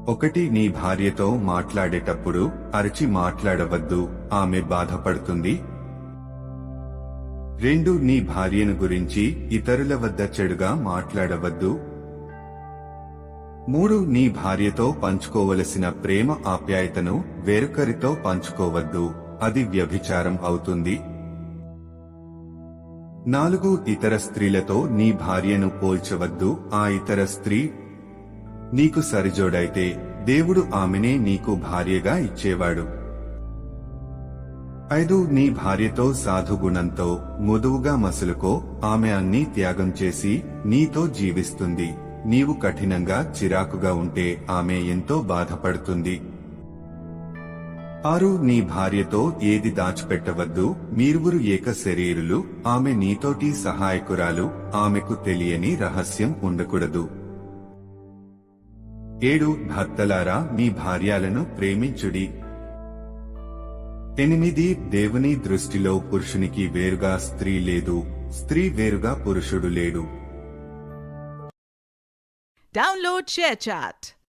ఒకటి, నీ భార్యతో మాట్లాడేటప్పుడు అరిచి మాట్లాడవద్దు, ఆమె బాధపడుతుంది. 2, నీ భార్యను గురించి ఇతరుల వద్ద చెడుగా మాట్లాడవద్దు. 3, నీ భార్యతో పంచుకోవలసిన ప్రేమ ఆప్యాయతను వేరొకరితో పంచుకోవద్దు, అది వ్యభిచారం అవుతుంది. 4, ఇతర స్త్రీలతో నీ భార్యను పోల్చవద్దు, ఆ ఇతర స్త్రీ నీకు సరిజోడైతే దేవుడు ఆమెనే నీకు భార్యగా ఇచ్చేవాడు. 5, నీ భార్యతో సాధుగుణంతో మృదువుగా మసులుకో, ఆమె అన్నీ త్యాగం చేసి నీతో జీవిస్తుంది. నీవు కఠినంగా చిరాకుగా ఉంటే ఆమె ఎంతో బాధపడుతుంది. 6, నీ భార్యతో ఏది దాచిపెట్టవద్దు, మీరువురు ఏక శరీరులు, ఆమె నీతోటి సహాయకురాలు, ఆమెకు తెలియని రహస్యం ఉండకూడదు. 7, భర్తలారా మీ భార్యలను ప్రేమించుడి. 8, దేవుని దృష్టిలో పురుషునికి వేరుగా స్త్రీ లేదు, స్త్రీ వేరుగా పురుషుడు లేడు. Download ShareChat.